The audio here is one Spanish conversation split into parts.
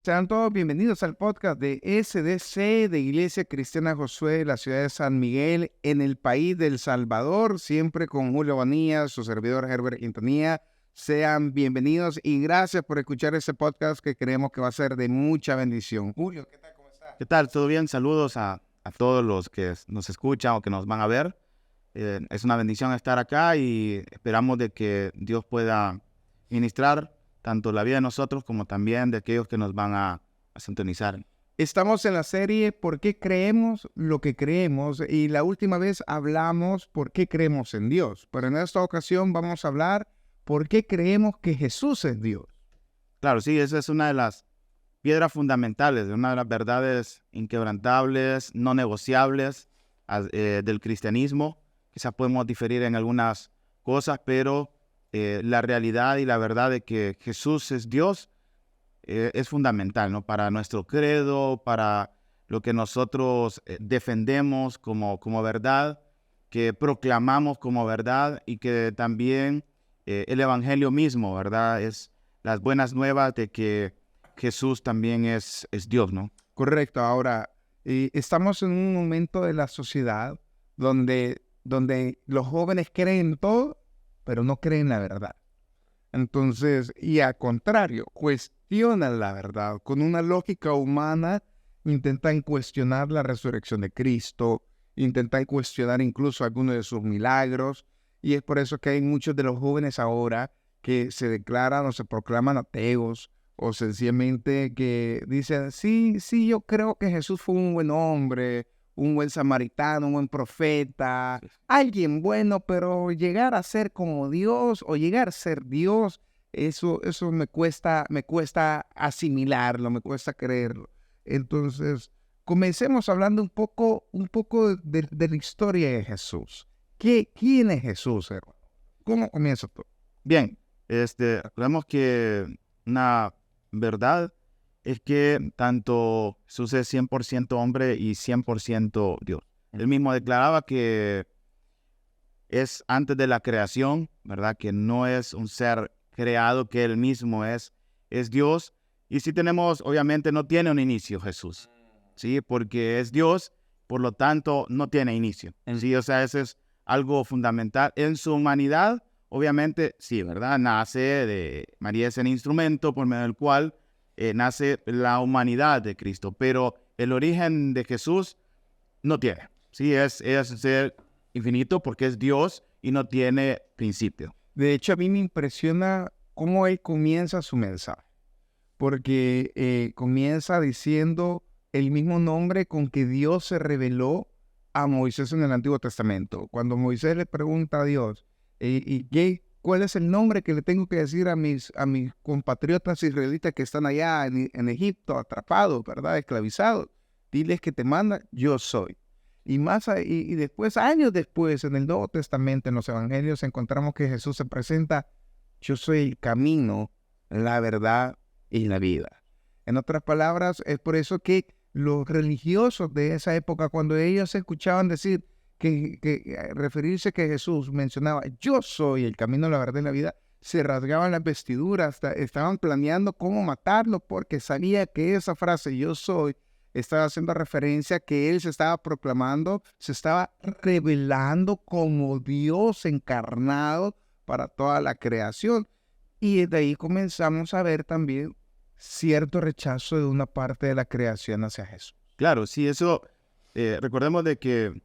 Sean todos bienvenidos al podcast de SDC de Iglesia Cristiana Josué de la ciudad de San Miguel, en el país del Salvador, siempre con Julio Bonilla, su servidor Herbert Quintanilla. Sean bienvenidos y gracias por escuchar este podcast que creemos que va a ser de mucha bendición. Julio, ¿qué tal? ¿Cómo estás? ¿Qué tal? ¿Todo bien? Saludos a todos los que nos escuchan o que nos van a ver. Es una bendición estar acá y esperamos de que Dios pueda ministrar tanto la vida de nosotros como también de aquellos que nos van a sintonizar. Estamos en la serie ¿Por qué creemos lo que creemos? Y la última vez hablamos ¿por qué creemos en Dios? Pero en esta ocasión vamos a hablar ¿por qué creemos que Jesús es Dios? Claro, sí, esa es una de las piedras fundamentales, una de las verdades inquebrantables, no negociables del cristianismo. Quizás podemos diferir en algunas cosas, pero la realidad y la verdad de que Jesús es Dios es fundamental, ¿no? Para nuestro credo, para lo que nosotros defendemos como verdad, que proclamamos como verdad y que también el evangelio mismo, ¿verdad? Es las buenas nuevas de que Jesús también es Dios, ¿no? Correcto. Ahora, estamos en un momento de la sociedad donde los jóvenes creen todo, pero no creen la verdad. Entonces, y al contrario, cuestionan la verdad. Con una lógica humana, intentan cuestionar la resurrección de Cristo, intentan cuestionar incluso algunos de sus milagros. Y es por eso que hay muchos de los jóvenes ahora que se declaran o se proclaman ateos, o sencillamente que dicen, sí, yo creo que Jesús fue un buen hombre, un buen samaritano, un buen profeta, alguien bueno, pero llegar a ser como Dios o llegar a ser Dios, eso me cuesta asimilarlo, me cuesta creerlo. Entonces, comencemos hablando un poco de la historia de Jesús. ¿Quién es Jesús, hermano? ¿Cómo comienza todo? Bien, recordemos que una verdad es que tanto Jesús es 100% hombre y 100% Dios. Él mismo declaraba que es antes de la creación, ¿verdad? Que no es un ser creado, que él mismo es Dios. Y sí tenemos, obviamente, no tiene un inicio Jesús, ¿sí? Porque es Dios, por lo tanto, no tiene inicio, ¿sí? O sea, eso es algo fundamental. En su humanidad, obviamente, sí, ¿verdad? Nace de María, es el instrumento por medio del cual nace la humanidad de Cristo, pero el origen de Jesús no tiene, ¿sí? Es ser infinito porque es Dios y no tiene principio. De hecho, a mí me impresiona cómo él comienza su mensaje, porque comienza diciendo el mismo nombre con que Dios se reveló a Moisés en el Antiguo Testamento. Cuando Moisés le pregunta a Dios, ¿cuál es el nombre que le tengo que decir a mis compatriotas israelitas que están allá en Egipto, atrapados, ¿verdad? Esclavizados? Diles que te manda, yo soy. Y después, años después, en el Nuevo Testamento, en los Evangelios, encontramos que Jesús se presenta, yo soy el camino, la verdad y la vida. En otras palabras, es por eso que los religiosos de esa época, cuando ellos escuchaban decir referirse que Jesús mencionaba, yo soy el camino, la verdad y la vida, se rasgaban las vestiduras, estaban planeando cómo matarlo porque sabía que esa frase, yo soy, estaba haciendo referencia a que él se estaba proclamando, se estaba revelando como Dios encarnado para toda la creación. Y de ahí comenzamos a ver también cierto rechazo de una parte de la creación hacia Jesús. Claro, sí, eso, recordemos de que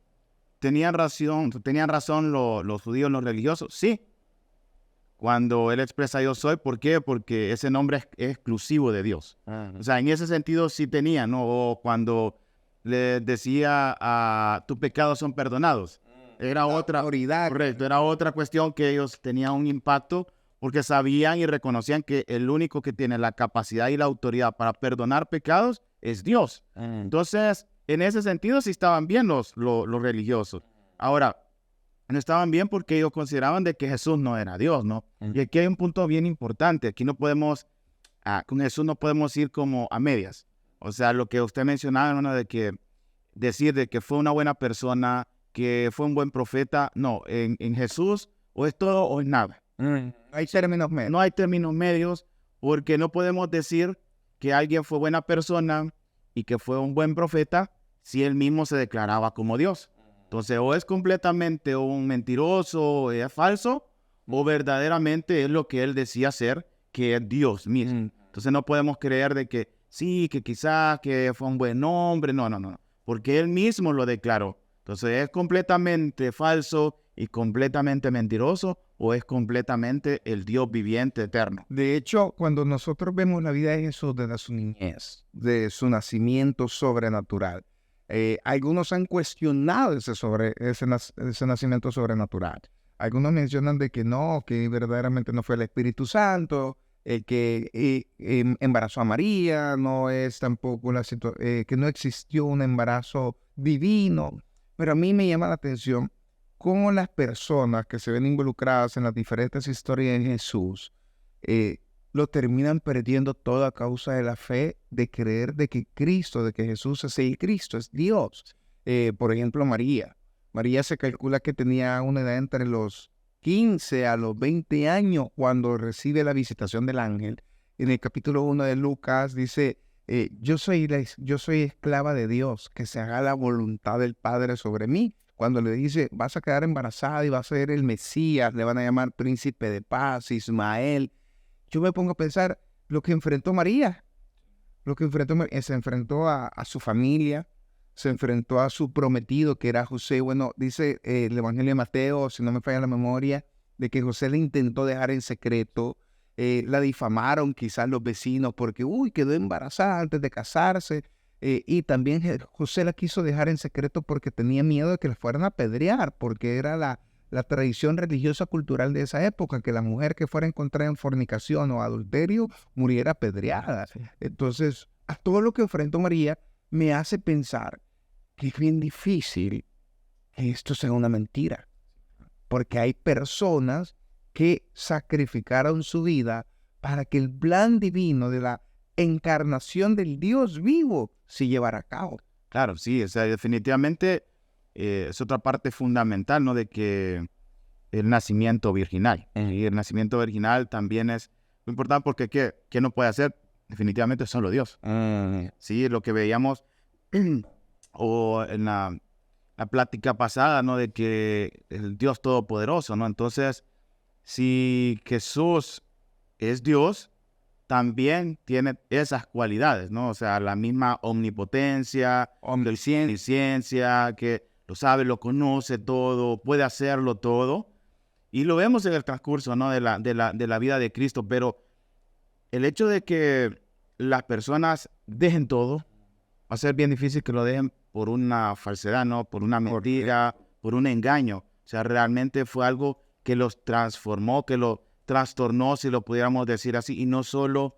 tenían razón los judíos, los religiosos, sí. Cuando él expresa yo soy, ¿por qué? Porque ese nombre es exclusivo de Dios. O sea, en ese sentido sí tenía, ¿no? O cuando le decía tus pecados son perdonados. Era otra, autoridad. correcto, era otra cuestión que ellos tenían un impacto porque sabían y reconocían que el único que tiene la capacidad y la autoridad para perdonar pecados es Dios. Entonces, en ese sentido sí estaban bien los religiosos. Ahora, no estaban bien porque ellos consideraban de que Jesús no era Dios, ¿no? Y aquí hay un punto bien importante. Aquí no podemos, con Jesús no podemos ir como a medias. O sea, lo que usted mencionaba, hermano, de que decir de que fue una buena persona, que fue un buen profeta, no, en Jesús o es todo o es nada. Hay términos medios. No hay términos medios porque no podemos decir que alguien fue buena persona y que fue un buen profeta si él mismo se declaraba como Dios. Entonces, o es completamente un mentiroso, o es falso, o verdaderamente es lo que él decía ser, que es Dios mismo. Entonces, no podemos creer de que sí, que quizás que fue un buen hombre. No, no, no. Porque él mismo lo declaró. Entonces, ¿es completamente falso y completamente mentiroso o es completamente el Dios viviente eterno? De hecho, cuando nosotros vemos la vida de Jesús desde su niñez, de su nacimiento sobrenatural, algunos han cuestionado ese nacimiento sobrenatural. Algunos mencionan de que no, que verdaderamente no fue el Espíritu Santo, el que embarazó a María, no es tampoco que no existió un embarazo divino. Pero a mí me llama la atención cómo las personas que se ven involucradas en las diferentes historias de Jesús eh, lo terminan perdiendo todo a causa de la fe de creer de que Cristo, de que Jesús es el Cristo, es Dios. Por ejemplo, María. María se calcula que tenía una edad entre los 15 a los 20 años cuando recibe la visitación del ángel. En el capítulo 1 de Lucas dice, yo soy esclava de Dios, que se haga la voluntad del Padre sobre mí. Cuando le dice, vas a quedar embarazada y vas a ser el Mesías, le van a llamar príncipe de paz, Ismael. Yo me pongo a pensar lo que enfrentó María. Se enfrentó a su familia, se enfrentó a su prometido, que era José. Bueno, dice el Evangelio de Mateo, si no me falla la memoria, de que José le intentó dejar en secreto. La difamaron quizás los vecinos porque, quedó embarazada antes de casarse. Y también José la quiso dejar en secreto porque tenía miedo de que la fueran a apedrear, porque era la tradición religiosa cultural de esa época, que la mujer que fuera encontrada en fornicación o adulterio muriera apedreada. Sí. Entonces, a todo lo que enfrentó María me hace pensar que es bien difícil que esto sea una mentira, porque hay personas que sacrificaron su vida para que el plan divino de la encarnación del Dios vivo se llevara a cabo. Claro, sí, o sea, definitivamente es otra parte fundamental, ¿no? De que el nacimiento virginal. Y el nacimiento virginal también es muy importante porque ¿qué no puede hacer? Definitivamente solo Dios. Sí, lo que veíamos o en la plática pasada, ¿no? De que el Dios Todopoderoso, ¿no? Entonces, si Jesús es Dios, también tiene esas cualidades, ¿no? O sea, la misma omnipotencia, omnisciencia, que lo sabe, lo conoce todo, puede hacerlo todo. Y lo vemos en el transcurso, ¿no? de la vida de Cristo. Pero el hecho de que las personas dejen todo, va a ser bien difícil que lo dejen por una falsedad, ¿no? Por una mentira, por un engaño. O sea, realmente fue algo que los transformó, que lo trastornó, si lo pudiéramos decir así, y no solo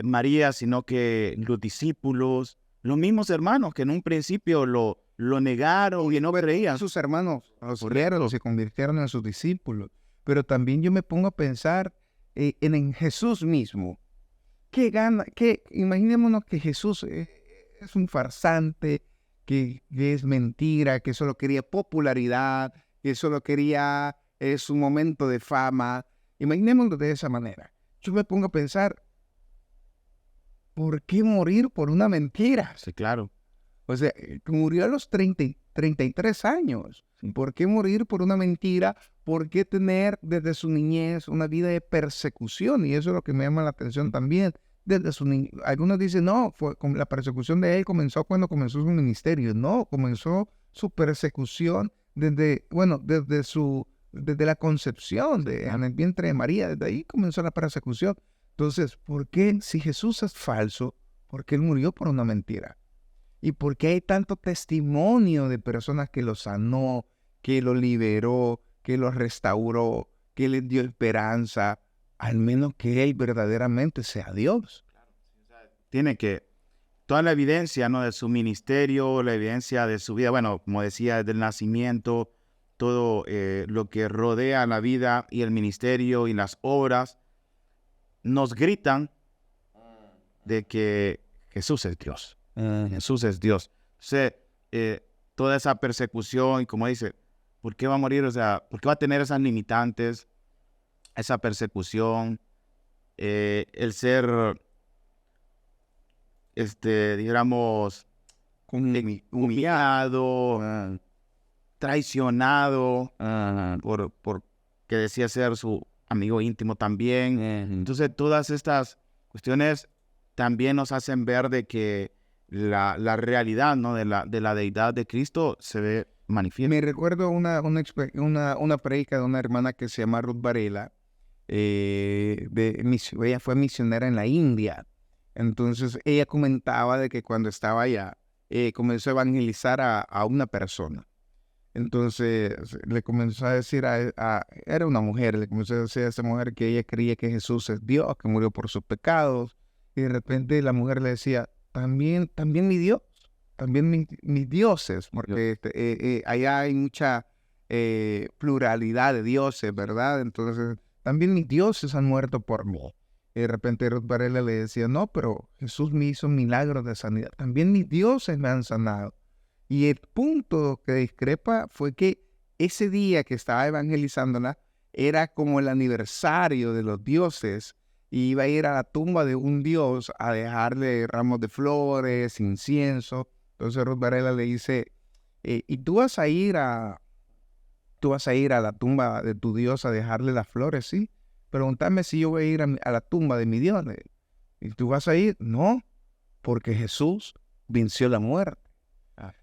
María, sino que los discípulos, los mismos hermanos que en un principio lo negaron y no creían. Sus hermanos se convirtieron en sus discípulos. Pero también yo me pongo a pensar en Jesús mismo. Imaginémonos que Jesús es un farsante, que es mentira, que solo quería popularidad, que solo quería su momento de fama. Imaginémonos de esa manera. Yo me pongo a pensar, ¿por qué morir por una mentira? Sí, claro. O sea, murió a los 33 años. ¿Por qué morir por una mentira? ¿Por qué tener desde su niñez una vida de persecución? Y eso es lo que me llama la atención también. Desde su niñez, algunos dicen, no, la persecución de él comenzó cuando comenzó su ministerio. No, comenzó su persecución desde la concepción en el vientre de María. Desde ahí comenzó la persecución. Entonces, ¿por qué, si Jesús es falso, por qué él murió por una mentira? ¿Y por qué hay tanto testimonio de personas que lo sanó, que lo liberó, que lo restauró, que les dio esperanza? Al menos que él verdaderamente sea Dios. Tiene que, toda la evidencia, ¿no? De su ministerio, la evidencia de su vida, bueno, como decía, del nacimiento, todo lo que rodea la vida y el ministerio y las obras, nos gritan de que Jesús es Dios. Jesús es Dios. Entonces, toda esa persecución, y como dice, ¿por qué va a morir? O sea, ¿por qué va a tener esas limitantes, esa persecución, el ser dijéramos, humillado, traicionado por que decía ser su amigo íntimo también. Entonces, todas estas cuestiones también nos hacen ver de que la realidad, ¿no?, de la deidad de Cristo se ve manifiesta. Me recuerdo una predica de una hermana que se llama Ruth Varela. Ella fue misionera en la India. Entonces, ella comentaba de que cuando estaba allá, comenzó a evangelizar a una persona. Entonces, le comenzó a decir era una mujer, le comenzó a decir a esa mujer que ella creía que Jesús es Dios, que murió por sus pecados. Y de repente la mujer le decía, también mi Dios, también mis dioses, porque allá hay mucha pluralidad de dioses, ¿verdad? Entonces, también mis dioses han muerto por mí. Y de repente Ruth Varela le decía, no, pero Jesús me hizo milagros de sanidad. También mis dioses me han sanado. Y el punto que discrepa fue que ese día que estaba evangelizándola era como el aniversario de los dioses. Y iba a ir a la tumba de un dios a dejarle ramos de flores, incienso. Entonces Ruth Varela le dice, ¿y tú vas a ir a la tumba de tu dios a dejarle las flores? Sí. Pregúntame si yo voy a ir a la tumba de mi Dios. ¿Y tú vas a ir? No, porque Jesús venció la muerte.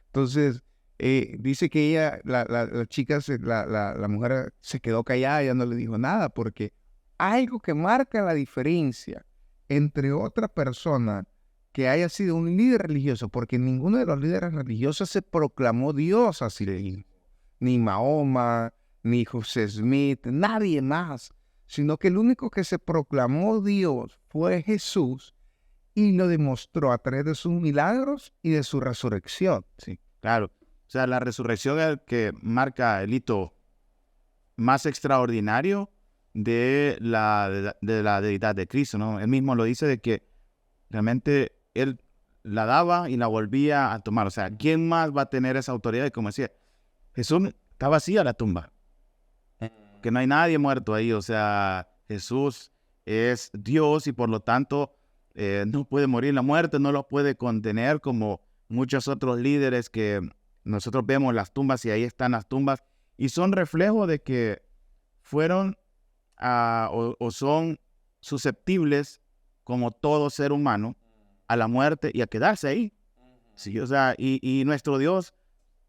Entonces, dice que ella, la chica, la mujer se quedó callada, ya no le dijo nada, porque algo que marca la diferencia entre otra persona que haya sido un líder religioso, porque ninguno de los líderes religiosos se proclamó Dios así, ni Mahoma, ni José Smith, nadie más, sino que el único que se proclamó Dios fue Jesús y lo demostró a través de sus milagros y de su resurrección. Sí, claro. O sea, la resurrección es el que marca el hito más extraordinario de la deidad de Cristo, ¿no? Él mismo lo dice de que realmente Él la daba y la volvía a tomar. O sea, ¿quién más va a tener esa autoridad? Y como decía, Jesús está vacía la tumba, que no hay nadie muerto ahí. O sea, Jesús es Dios y por lo tanto no puede morir. La muerte no lo puede contener como muchos otros líderes que nosotros vemos las tumbas y ahí están las tumbas y son reflejo de que fueron o son susceptibles como todo ser humano a la muerte y a quedarse ahí. Sí, o sea, y nuestro Dios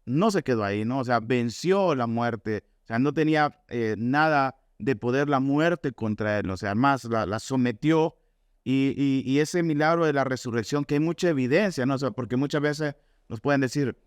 no se quedó ahí, ¿no? O sea, venció la muerte. O sea, no tenía nada de poder la muerte contra él. O sea, más la sometió. Y ese milagro de la resurrección, que hay mucha evidencia, ¿no? O sea, porque muchas veces nos pueden decir,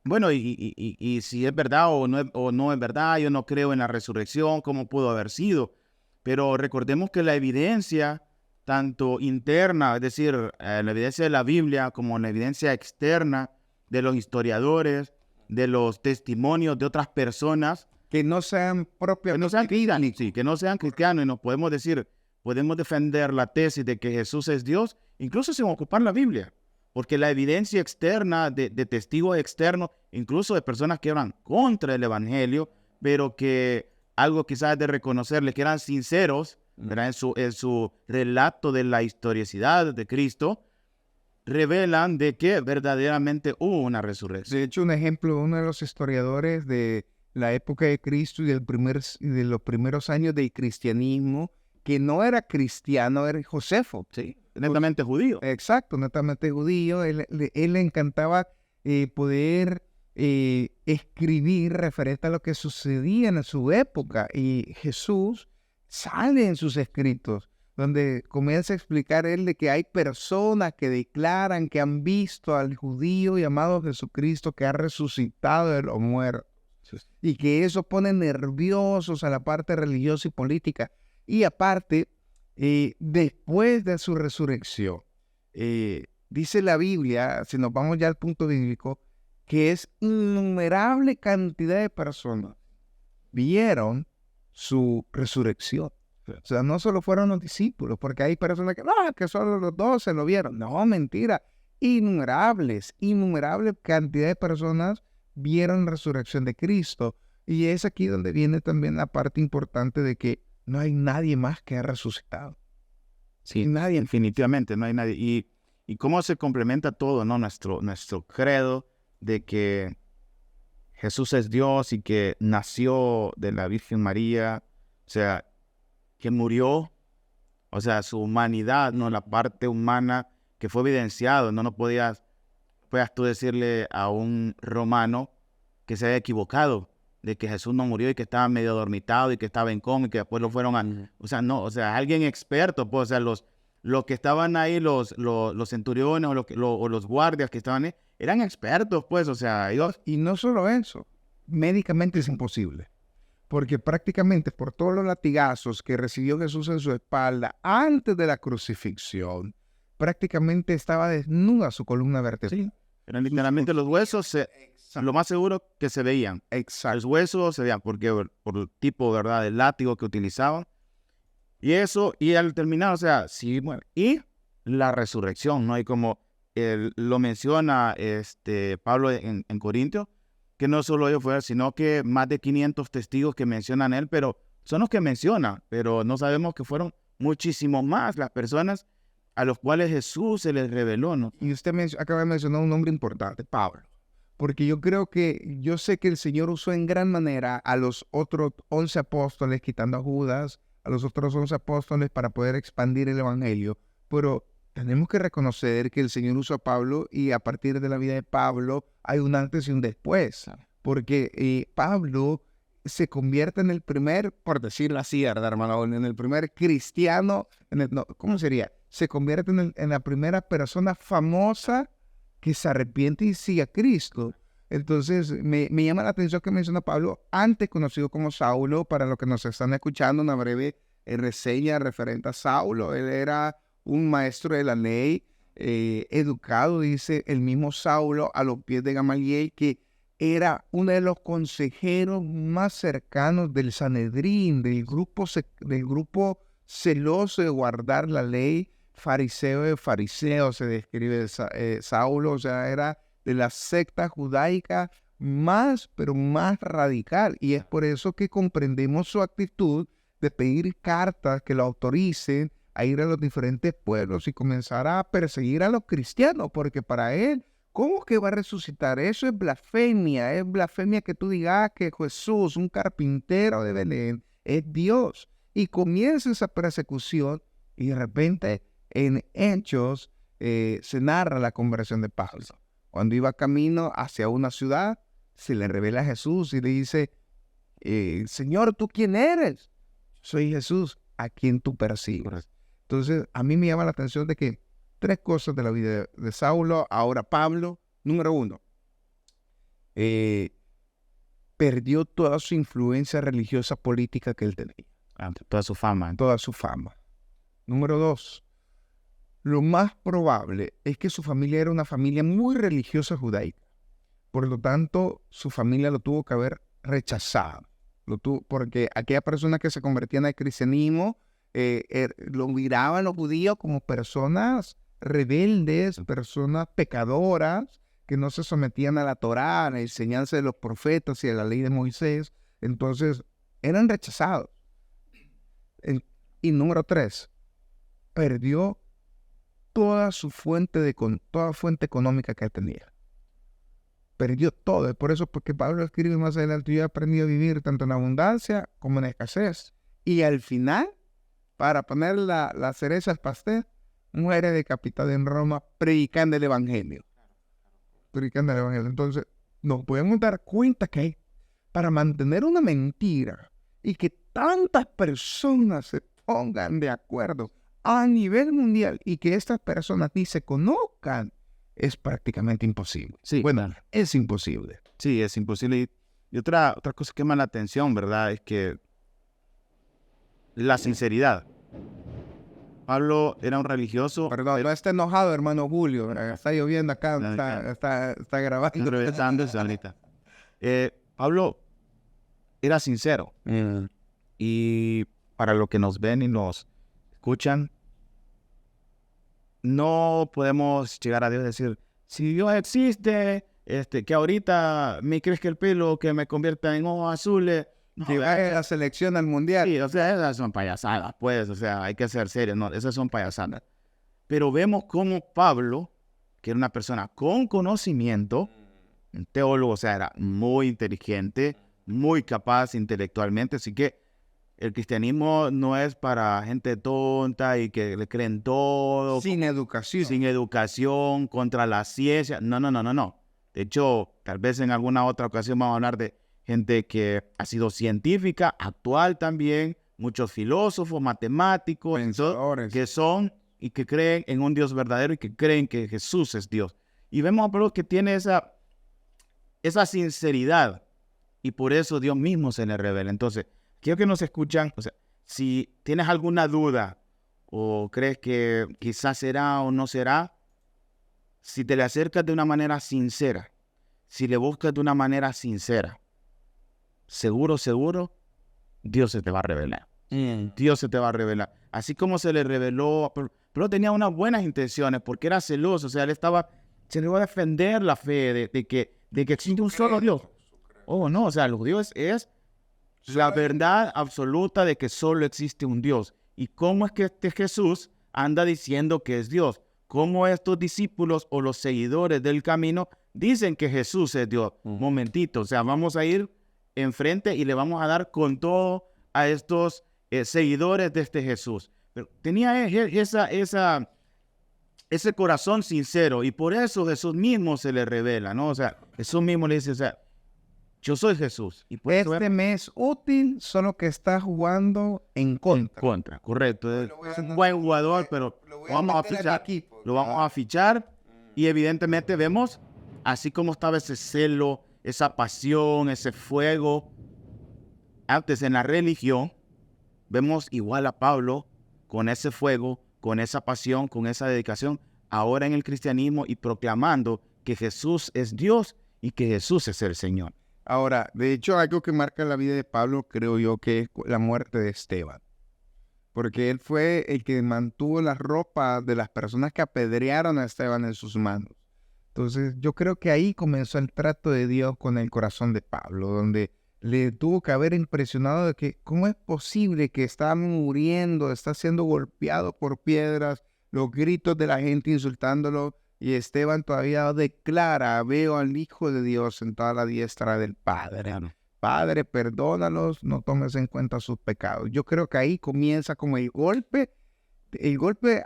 bueno, y si es verdad o no es verdad, yo no creo en la resurrección, ¿cómo pudo haber sido? Pero recordemos que la evidencia, tanto interna, es decir, la evidencia de la Biblia, como la evidencia externa de los historiadores, de los testimonios de otras personas, que no sean propiamente que no sean cristianos, y nos podemos decir, podemos defender la tesis de que Jesús es Dios, incluso sin ocupar la Biblia, porque la evidencia externa de testigos externos, incluso de personas que eran contra el Evangelio, pero que algo quizás de reconocerle que eran sinceros, ¿verdad? En su relato de la historicidad de Cristo, revelan de que verdaderamente hubo una resurrección. De hecho, un ejemplo, uno de los historiadores de la época de Cristo y de los primeros años del cristianismo, que no era cristiano, era Josefo. Sí, netamente judío. Exacto, netamente judío. Él le encantaba poder escribir referente a lo que sucedía en su época. Y Jesús sale en sus escritos, donde comienza a explicar él de que hay personas que declaran que han visto al judío llamado Jesucristo que ha resucitado de los muertos. Y que eso pone nerviosos a la parte religiosa y política. Y aparte, después de su resurrección, dice la Biblia, si nos vamos ya al punto bíblico, que es innumerable cantidad de personas vieron su resurrección. O sea, no solo fueron los discípulos, porque hay personas que solo los 12 lo vieron. No, mentira. Innumerables cantidad de personas vieron la resurrección de Cristo. Y es aquí donde viene también la parte importante de que no hay nadie más que ha resucitado. Sí, nadie, definitivamente, no hay nadie. y cómo se complementa todo, ¿no? Nuestro credo de que Jesús es Dios y que nació de la Virgen María, o sea, que murió, o sea, su humanidad, ¿no? La parte humana que fue evidenciado, no puedas tú decirle a un romano que se haya equivocado, de que Jesús no murió y que estaba medio dormitado y que estaba en coma y que después lo fueron a... O sea, no, o sea, alguien experto, pues, o sea, los que estaban ahí, los centuriones o los guardias que estaban ahí, eran expertos, pues, o sea, ellos... Y no solo eso, médicamente es imposible. Porque prácticamente por todos los latigazos que recibió Jesús en su espalda antes de la crucifixión, prácticamente estaba desnuda su columna vertebral. Sí, eran literalmente los huesos, lo más seguro que se veían. Exacto. Los huesos se veían por el tipo, ¿verdad?, del látigo que utilizaban. Y eso, y al terminar, o sea, sí, bueno, y la resurrección, ¿no? Y como lo menciona Pablo en Corintios, que no solo ellos fueron, sino que más de 500 testigos que mencionan él, pero son los que menciona, pero no sabemos que fueron muchísimos más las personas a los cuales Jesús se les reveló, ¿no? Y usted acaba de mencionar un nombre importante, Pablo. Porque yo sé que el Señor usó en gran manera a los otros 11 apóstoles, quitando a Judas, a los otros 11 apóstoles para poder expandir el evangelio. Pero tenemos que reconocer que el Señor usó a Pablo y a partir de la vida de Pablo hay un antes y un después. Porque Pablo se convierte en el primer, por decirlo así, ¿verdad, hermano? En el primer cristiano, ¿cómo sería? Se convierte en la primera persona famosa que se arrepiente y sigue a Cristo. Entonces, me llama la atención que menciona Pablo, antes conocido como Saulo. Para los que nos están escuchando, una breve reseña referente a Saulo. Él era un maestro de la ley, educado, dice el mismo Saulo, a los pies de Gamaliel, que era uno de los consejeros más cercanos del Sanedrín, del grupo celoso de guardar la ley, fariseo de fariseos, se describe Saulo. O sea, era de la secta judaica pero más radical. Y es por eso que comprendemos su actitud de pedir cartas que lo autoricen a ir a los diferentes pueblos y comenzar a perseguir a los cristianos, porque para él, ¿cómo que va a resucitar? Eso es blasfemia que tú digas que Jesús, un carpintero de Belén, es Dios. Y comienza esa persecución y de repente en Hechos se narra la conversión de Pablo. Cuando iba camino hacia una ciudad, se le revela a Jesús y le dice, Señor, ¿tú quién eres? Soy Jesús, a quien tú persigues. Entonces, a mí me llama la atención de que 3 cosas de la vida de Saulo, ahora Pablo. Número 1, perdió toda su influencia religiosa política que él tenía. Toda su fama. Toda su fama. Número 2, lo más probable es que su familia era una familia muy religiosa judaica. Por lo tanto, su familia lo tuvo que haber rechazado. Porque aquellas personas que se convertían al cristianismo lo miraban los judíos como personas rebeldes, personas pecadoras, que no se sometían a la Torá, a la enseñanza de los profetas y a la ley de Moisés. Entonces, eran rechazados. Y número 3, perdió toda su toda fuente económica que tenía. Perdió todo. Es por eso porque Pablo escribe más adelante, yo he aprendido a vivir tanto en abundancia como en escasez. Y al final, para poner la cereza al pastel, muere decapitado en Roma predicando el evangelio. Entonces, nos podemos dar cuenta que para mantener una mentira y que tantas personas se pongan de acuerdo a nivel mundial y que estas personas ni se conozcan, es prácticamente imposible. Sí, bueno, es imposible. Sí, es imposible. Y otra cosa que llama la atención, ¿verdad? Es que la sinceridad. Pablo era un religioso. Perdón, no está enojado, hermano Julio. Está lloviendo acá, está grabando. Pablo era sincero. Y para los que nos ven y nos escuchan, no podemos llegar a Dios y decir, si Dios existe, que ahorita me crezca el pelo, que me convierta en ojos azules. No, que vaya a la selección al mundial. Sí, o sea, esas son payasadas, pues, o sea, hay que ser serios, no, esas son payasadas. Pero vemos cómo Pablo, que era una persona con conocimiento, un teólogo, o sea, era muy inteligente, muy capaz intelectualmente, así que el cristianismo no es para gente tonta y que le creen todo, Sin educación. sin educación, contra la ciencia. No, no, no, no, no. De hecho, tal vez en alguna otra ocasión vamos a hablar de gente que ha sido científica, actual también, muchos filósofos, matemáticos, Pensadores. que son y que creen en un Dios verdadero y que creen que Jesús es Dios. Y vemos a Pablo que tiene esa sinceridad y por eso Dios mismo se le revela. Entonces, quiero que nos escuchan, o sea, si tienes alguna duda o crees que quizás será o no será, si te le acercas de una manera sincera, si le buscas de una manera sincera, seguro, seguro, Dios se te va a revelar. Dios se te va a revelar. Así como se le reveló, pero tenía unas buenas intenciones porque era celoso, o sea, se le iba a defender la fe de que existe un solo Dios. Oh, no, o sea, los dioses es la verdad absoluta de que solo existe un Dios. ¿Y cómo es que este Jesús anda diciendo que es Dios? ¿Cómo estos discípulos o los seguidores del camino dicen que Jesús es Dios? Momentito, o sea, vamos a ir enfrente y le vamos a dar con todo a estos seguidores de este Jesús. Pero tenía ese corazón sincero y por eso Jesús mismo se le revela, ¿no? O sea, Jesús mismo le dice, o sea, yo soy Jesús. Y por eso Me es útil, solo que está jugando en contra. contra, correcto. Es un buen jugador, pero lo vamos a fichar. Lo vamos a fichar y evidentemente vemos, así como estaba ese celo, esa pasión, ese fuego, antes en la religión, vemos igual a Pablo con ese fuego, con esa pasión, con esa dedicación, ahora en el cristianismo y proclamando que Jesús es Dios y que Jesús es el Señor. Ahora, de hecho, algo que marca la vida de Pablo, creo yo, que es la muerte de Esteban. Porque él fue el que mantuvo la ropa de las personas que apedrearon a Esteban en sus manos. Entonces, yo creo que ahí comenzó el trato de Dios con el corazón de Pablo, donde le tuvo que haber impresionado de que cómo es posible que está muriendo, está siendo golpeado por piedras, los gritos de la gente insultándolo, y Esteban todavía declara, veo al Hijo de Dios sentado a la diestra del Padre. Claro. Padre, perdónalos, no tomes en cuenta sus pecados. Yo creo que ahí comienza como el golpe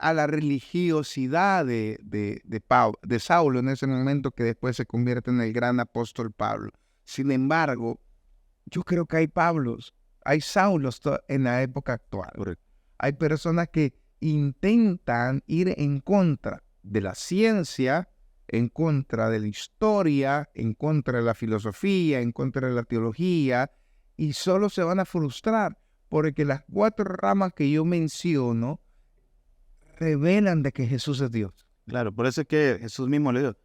a la religiosidad de Saulo en ese momento, que después se convierte en el gran apóstol Pablo. Sin embargo, yo creo que hay Saulos en la época actual. Correcto. Hay personas que intentan ir en contra de la ciencia, en contra de la historia, en contra de la filosofía, en contra de la teología, y solo se van a frustrar porque las 4 ramas que yo menciono revelan de que Jesús es Dios. Claro, por eso es que Jesús mismo le dijo,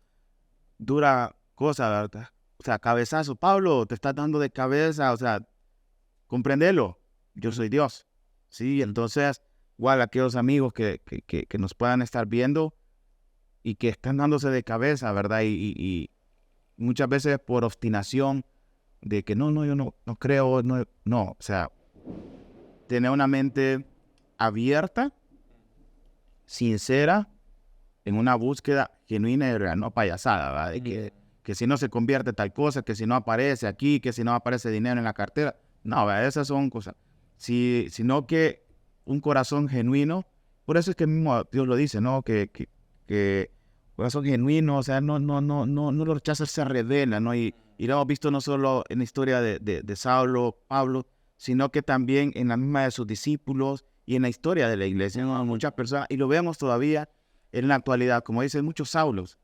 dura cosa, ¿verdad? O sea, cabezazo, Pablo, te estás dando de cabeza, o sea, comprendelo, yo soy Dios. Sí, entonces, igual aquellos amigos que nos puedan estar viendo y que están dándose de cabeza, ¿verdad? Y muchas veces por obstinación de que no, yo no creo, no, o sea, tener una mente abierta, sincera, en una búsqueda genuina y real, no payasada, ¿verdad? De que si no se convierte tal cosa, que si no aparece aquí, que si no aparece dinero en la cartera. No, ¿verdad? Esas son cosas. Sino que un corazón genuino, por eso es que mismo Dios lo dice, ¿no? Que corazón genuino, o sea, no lo rechaza, se revela, ¿no? Y lo hemos visto no solo en la historia de Saulo, Pablo, sino que también en la misma de sus discípulos y en la historia de la iglesia, ¿no? Muchas personas, y lo vemos todavía en la actualidad, como dicen muchos Saulos,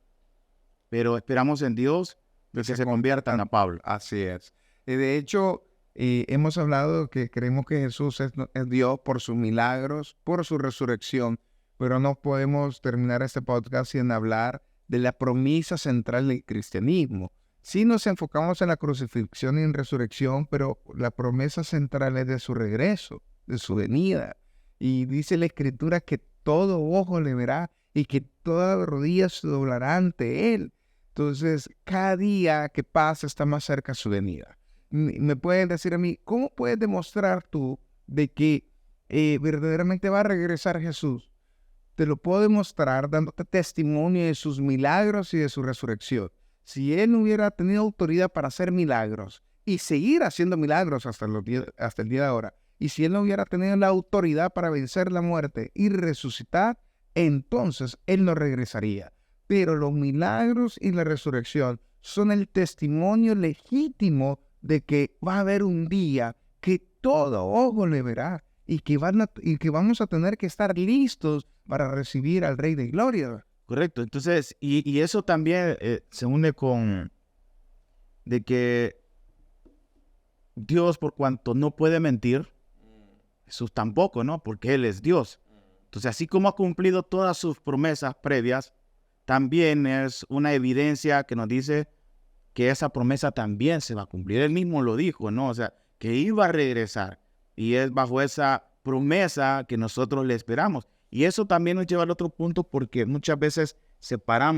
pero esperamos en Dios que se conviertan a Pablo. Así es. De hecho, hemos hablado que creemos que Jesús es Dios por sus milagros, por su resurrección, pero no podemos terminar este podcast sin hablar de la promesa central del cristianismo. Sí nos enfocamos en la crucifixión y en resurrección, pero la promesa central es de su regreso, de su venida. Y dice la Escritura que todo ojo le verá y que toda rodilla se doblará ante Él. Entonces, cada día que pasa está más cerca su venida. Me pueden decir a mí, ¿cómo puedes demostrar tú de que verdaderamente va a regresar Jesús? te lo puedo demostrar dándote testimonio de sus milagros y de su resurrección. Si Él no hubiera tenido autoridad para hacer milagros y seguir haciendo milagros hasta el día de ahora, y si Él no hubiera tenido la autoridad para vencer la muerte y resucitar, entonces Él no regresaría. Pero los milagros y la resurrección son el testimonio legítimo de que va a haber un día que todo ojo le verá y que vamos a tener que estar listos para recibir al Rey de Gloria. Correcto. Entonces, y eso también se une con de que Dios, por cuanto no puede mentir, Jesús tampoco, ¿no? Porque Él es Dios. Entonces, así como ha cumplido todas sus promesas previas, también es una evidencia que nos dice que esa promesa también se va a cumplir. Él mismo lo dijo, ¿no? O sea, que iba a regresar. Y es bajo esa promesa que nosotros le esperamos. Y eso también nos lleva al otro punto, porque muchas veces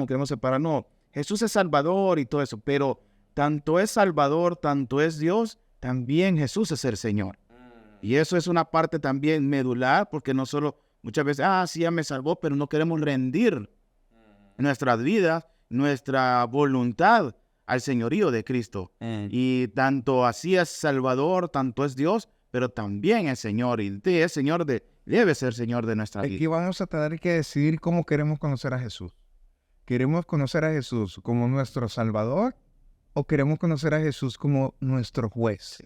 queremos separar, no, Jesús es Salvador y todo eso, pero tanto es Salvador, tanto es Dios, también Jesús es el Señor. Y eso es una parte también medular, porque no solo muchas veces, sí, ya me salvó, pero no queremos rendir nuestras vidas, nuestra voluntad al señorío de Cristo. Y tanto así es Salvador, tanto es Dios, pero también es Señor, y es Señor debe ser Señor de nuestra vida. Aquí vamos a tener que decidir cómo queremos conocer a Jesús. ¿Queremos conocer a Jesús como nuestro Salvador o queremos conocer a Jesús como nuestro juez? Sí.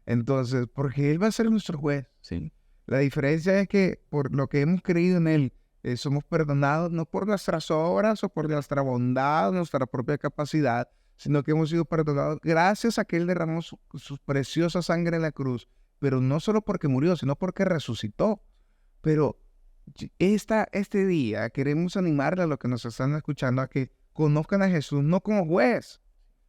Entonces, porque Él va a ser nuestro juez. Sí. La diferencia es que por lo que hemos creído en Él, somos perdonados no por nuestras obras o por nuestra bondad, nuestra propia capacidad, sino que hemos sido perdonados gracias a que Él derramó su preciosa sangre en la cruz, pero no solo porque murió, sino porque resucitó. Pero este día queremos animarle a los que nos están escuchando a que conozcan a Jesús no como juez,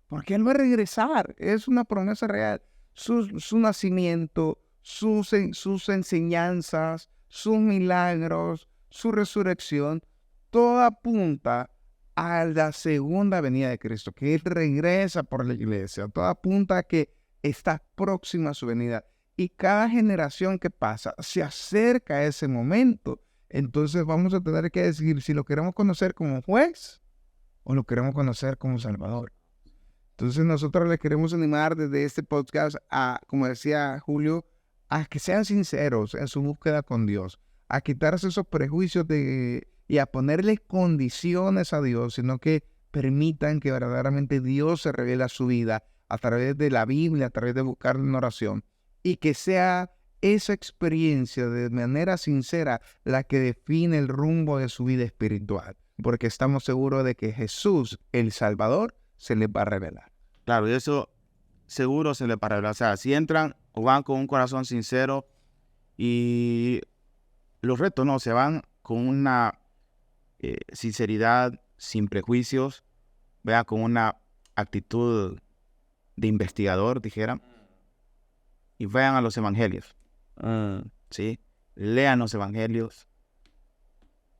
porque Él va a regresar, es una promesa real. Su nacimiento, sus enseñanzas, sus milagros, su resurrección, todo apunta a la segunda venida de Cristo, que Él regresa por la iglesia. Todo apunta a que está próxima a su venida. Y cada generación que pasa se acerca a ese momento. Entonces vamos a tener que decidir si lo queremos conocer como juez o lo queremos conocer como Salvador. Entonces nosotros les queremos animar desde este podcast a, como decía Julio, a que sean sinceros en su búsqueda con Dios, a quitarse esos prejuicios y a ponerle condiciones a Dios, sino que permitan que verdaderamente Dios se revele a su vida a través de la Biblia, a través de buscarlo en oración, y que sea esa experiencia de manera sincera la que define el rumbo de su vida espiritual, porque estamos seguros de que Jesús, el Salvador, se les va a revelar. Claro, y eso seguro se les va a revelar. O sea, si entran o van con un corazón sincero, y los retos no, se van con una sinceridad, sin prejuicios, vean, con una actitud de investigador, dijera, y vean a los evangelios. ¿Sí? Lean los evangelios,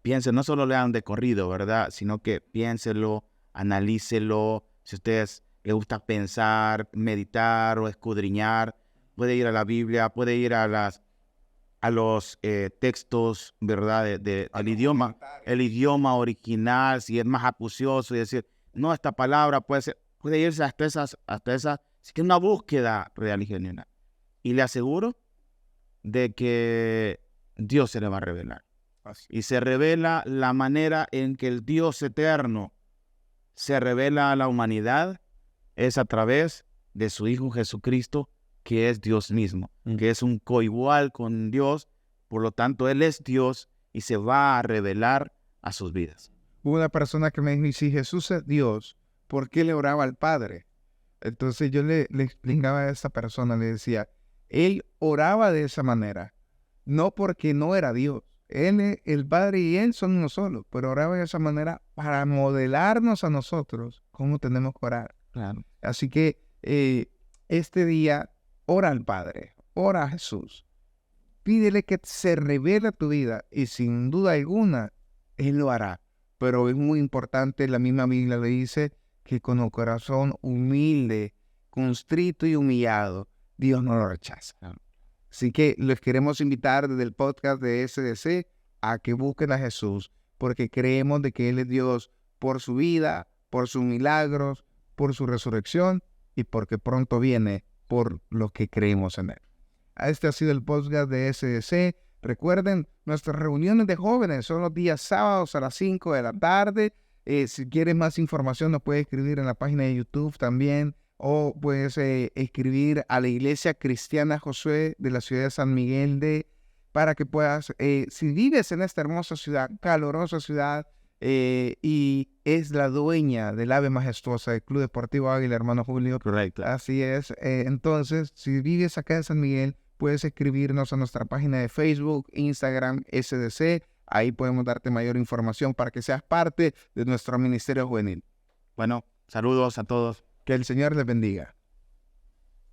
piensen, no solo lean de corrido, ¿verdad? Sino que piénselo, analícelo. Si a ustedes les gusta pensar, meditar o escudriñar, puede ir a la Biblia, puede ir a los textos, ¿verdad? El idioma original, si es más acucioso, y decir, no, esta palabra puede irse hasta esa, así que una búsqueda real y genuina. Y le aseguro de que Dios se le va a revelar. Y se revela la manera en que el Dios eterno se revela a la humanidad, es a través de su Hijo Jesucristo, que es Dios mismo, que es un coigual con Dios. Por lo tanto, Él es Dios y se va a revelar a sus vidas. Hubo una persona que me dijo, y si Jesús es Dios, ¿por qué le oraba al Padre? Entonces yo le explicaba a esa persona, le decía, Él oraba de esa manera, no porque no era Dios. Él, el Padre y Él son uno solo, pero oraba de esa manera para modelarnos a nosotros cómo tenemos que orar. Claro. Así que este día, ora al Padre, ora a Jesús, pídele que se revele tu vida y sin duda alguna, Él lo hará. Pero es muy importante, la misma Biblia le dice que con un corazón humilde, constrito y humillado, Dios no lo rechaza. Así que les queremos invitar desde el podcast de SDC a que busquen a Jesús, porque creemos de que Él es Dios por su vida, por sus milagros, por su resurrección y porque pronto viene por los que creemos en Él. Este ha sido el podcast de SDC. Recuerden, nuestras reuniones de jóvenes son los días sábados a las 5 de la tarde. Si quieres más información, nos puedes escribir en la página de YouTube también, o puedes escribir a la Iglesia Cristiana Josué de la ciudad de San Miguel para que puedas, si vives en esta hermosa ciudad, calurosa ciudad, y es la dueña del ave majestuosa del Club Deportivo Águila, hermano Julio. Correcto. Así es. Entonces, si vives acá en San Miguel, puedes escribirnos a nuestra página de Facebook, Instagram, SDC. Ahí podemos darte mayor información para que seas parte de nuestro ministerio juvenil. Bueno, saludos a todos. Que el Señor les bendiga.